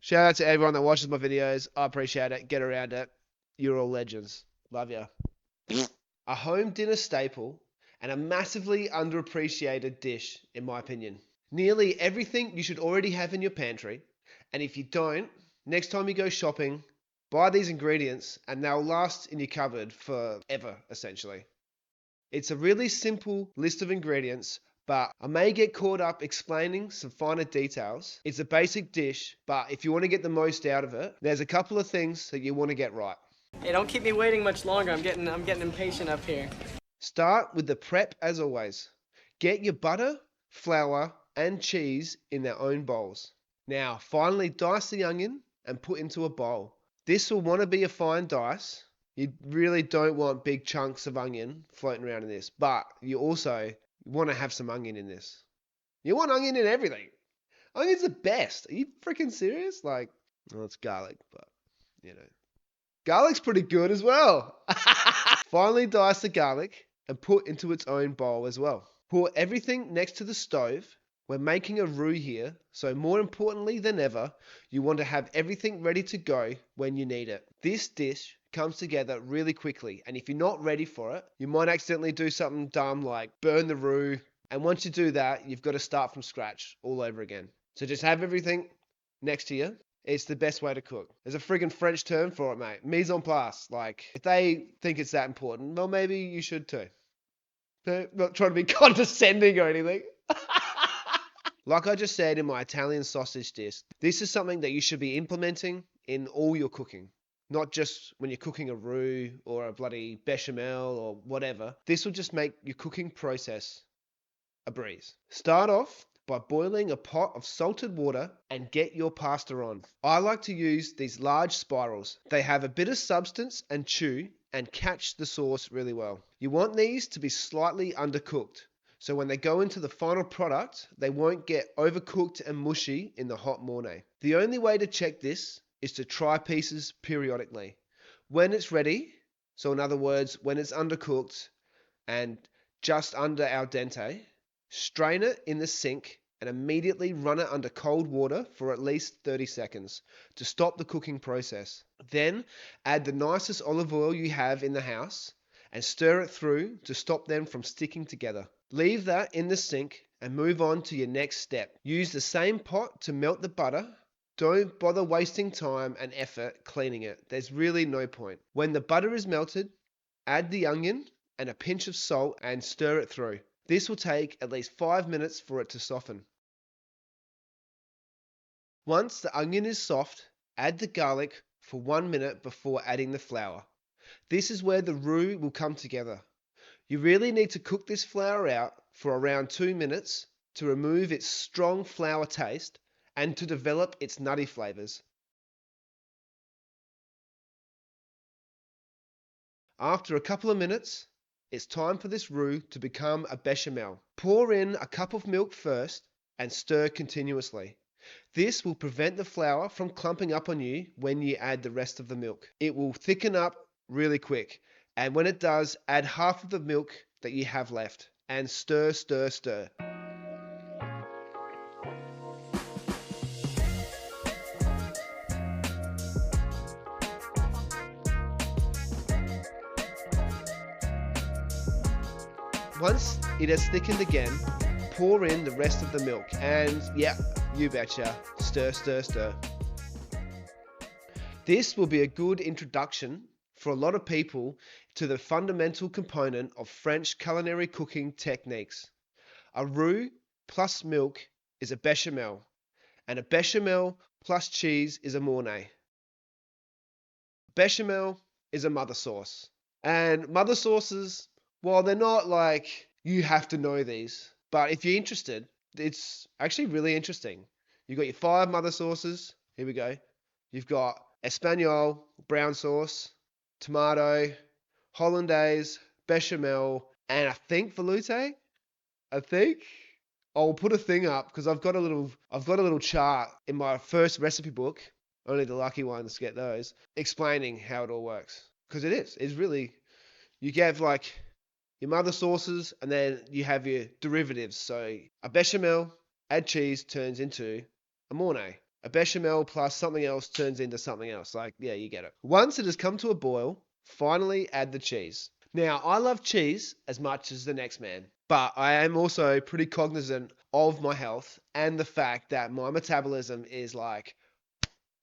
Shout out to everyone that watches my videos. I appreciate it. Get around it. You're all legends. Love ya. A home dinner staple and a massively underappreciated dish, in my opinion. Nearly everything you should already have in your pantry, and if you don't, next time you go shopping, buy these ingredients and they'll last in your cupboard forever, essentially. It's a really simple list of ingredients, but I may get caught up explaining some finer details. It's a basic dish, but if you want to get the most out of it, there's a couple of things that you want to get right. Hey, don't keep me waiting much longer. I'm getting impatient up here. Start with the prep as always. Get your butter, flour, and cheese in their own bowls. Now, finally dice the onion and put into a bowl. This will want to be a fine dice. You really don't want big chunks of onion floating around in this, but you also want to have some onion in this. You want onion in everything. Onion's the best. Are you freaking serious? Like, well, it's garlic, but, you know. Garlic's pretty good as well. Finally dice the garlic and put into its own bowl as well. Put everything next to the stove. We're making a roux here, so more importantly than ever, you want to have everything ready to go when you need it. This dish comes together really quickly, and if you're not ready for it, you might accidentally do something dumb like burn the roux, and once you do that, you've got to start from scratch all over again. So just have everything next to you. It's the best way to cook. There's a friggin' French term for it, mate. Mise en place. Like, if they think it's that important, well, maybe you should too. Not trying to be condescending or anything. Like I just said in my Italian sausage dish, this is something that you should be implementing in all your cooking. Not just when you're cooking a roux or a bloody bechamel or whatever. This will just make your cooking process a breeze. Start off by boiling a pot of salted water and get your pasta on. I like to use these large spirals. They have a bit of substance and chew and catch the sauce really well. You want these to be slightly undercooked, so when they go into the final product, they won't get overcooked and mushy in the hot Mornay. The only way to check this is to try pieces periodically. When it's ready, so in other words, when it's undercooked and just under al dente, strain it in the sink and immediately run it under cold water for at least 30 seconds to stop the cooking process. Then add the nicest olive oil you have in the house and stir it through to stop them from sticking together. Leave that in the sink and move on to your next step. Use the same pot to melt the butter. Don't bother wasting time and effort cleaning it. There's really no point. When the butter is melted, add the onion and a pinch of salt and stir it through. This will take at least 5 minutes for it to soften. Once the onion is soft, add the garlic for 1 minute before adding the flour. This is where the roux will come together. You really need to cook this flour out for around 2 minutes to remove its strong flour taste and to develop its nutty flavors. After a couple of minutes, it's time for this roux to become a bechamel. Pour in a cup of milk first and stir continuously. This will prevent the flour from clumping up on you when you add the rest of the milk. It will thicken up really quick, and when it does, add half of the milk that you have left and stir, stir, stir. Once it has thickened again, pour in the rest of the milk and, yeah, you betcha, stir, stir, stir. This will be a good introduction for a lot of people to the fundamental component of French culinary cooking techniques. A roux plus milk is a bechamel, and a bechamel plus cheese is a Mornay. Bechamel is a mother sauce. And mother sauces, well, they're not like you have to know these, but if you're interested, it's actually really interesting. You've got your 5 mother sauces. Here we go. You've got Espanol, brown sauce, tomato, hollandaise, bechamel, and I think velouté. I think I'll put a thing up because I've got a little chart in my first recipe book. Only the lucky ones get those, explaining how it all works. Because it's really, you get like your mother sauces and then you have your derivatives. So a bechamel, add cheese, turns into a Mornay. A bechamel plus something else turns into something else. Like, yeah, you get it. Once it has come to a boil, finally add the cheese. Now, I love cheese as much as the next man, but I am also pretty cognizant of my health and the fact that my metabolism is like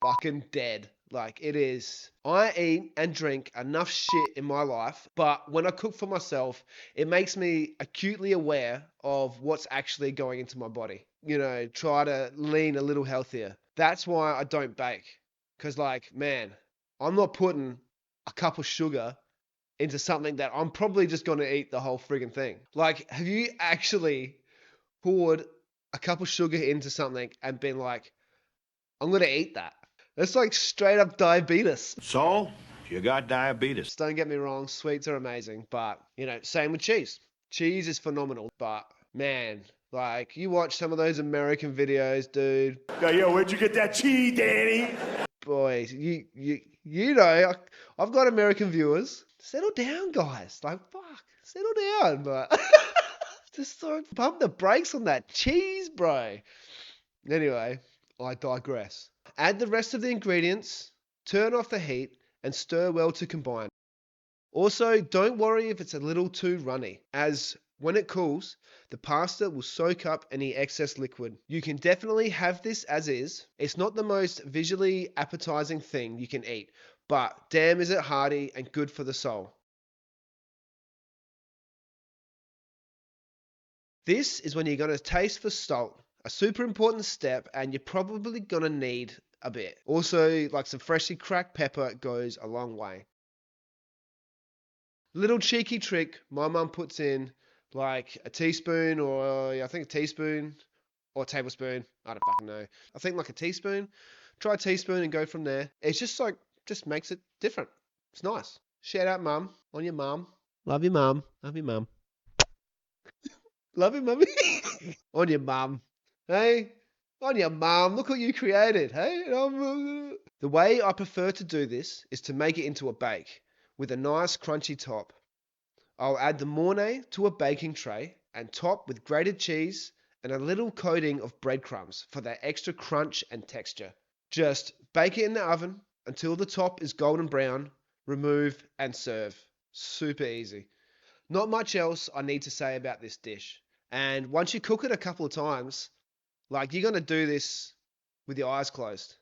fucking dead. Like it is. I eat and drink enough shit in my life, but when I cook for myself, it makes me acutely aware of what's actually going into my body. You know, try to lean a little healthier. That's why I don't bake. Because, like, man, I'm not putting a cup of sugar into something that I'm probably just going to eat the whole friggin' thing. Like, have you actually poured a cup of sugar into something and been like, I'm going to eat that? It's like straight up diabetes. So, you got diabetes. Just don't get me wrong, sweets are amazing, but, you know, same with cheese. Cheese is phenomenal, but, man, like, you watch some of those American videos, dude. Yo, where'd you get that cheese, Danny? Boy, you know, I've got American viewers. Settle down, guys. Like, fuck, settle down, but just don't pump the brakes on that cheese, bro. Anyway, I digress. Add the rest of the ingredients, turn off the heat, and stir well to combine. Also, don't worry if it's a little too runny, as when it cools, the pasta will soak up any excess liquid. You can definitely have this as is. It's not the most visually appetizing thing you can eat, but damn is it hearty and good for the soul. This is when you're going to taste for salt, a super important step, and you're probably going to need a bit. Also, like some freshly cracked pepper goes a long way. Little cheeky trick my mum puts in like a teaspoon or I think a teaspoon or a tablespoon. I don't fucking know. I think like a teaspoon. Try a teaspoon and go from there. It's just like, just makes it different. It's nice. Shout out mum on your mum. Love you mum. Love you mum. Love you mummy. On your mum. Hey? On your mum. Look what you created. Hey? The way I prefer to do this is to make it into a bake with a nice crunchy top. I'll add the Mornay to a baking tray and top with grated cheese and a little coating of breadcrumbs for that extra crunch and texture. Just bake it in the oven until the top is golden brown, remove and serve. Super easy. Not much else I need to say about this dish. And once you cook it a couple of times, like you're going to do this with your eyes closed.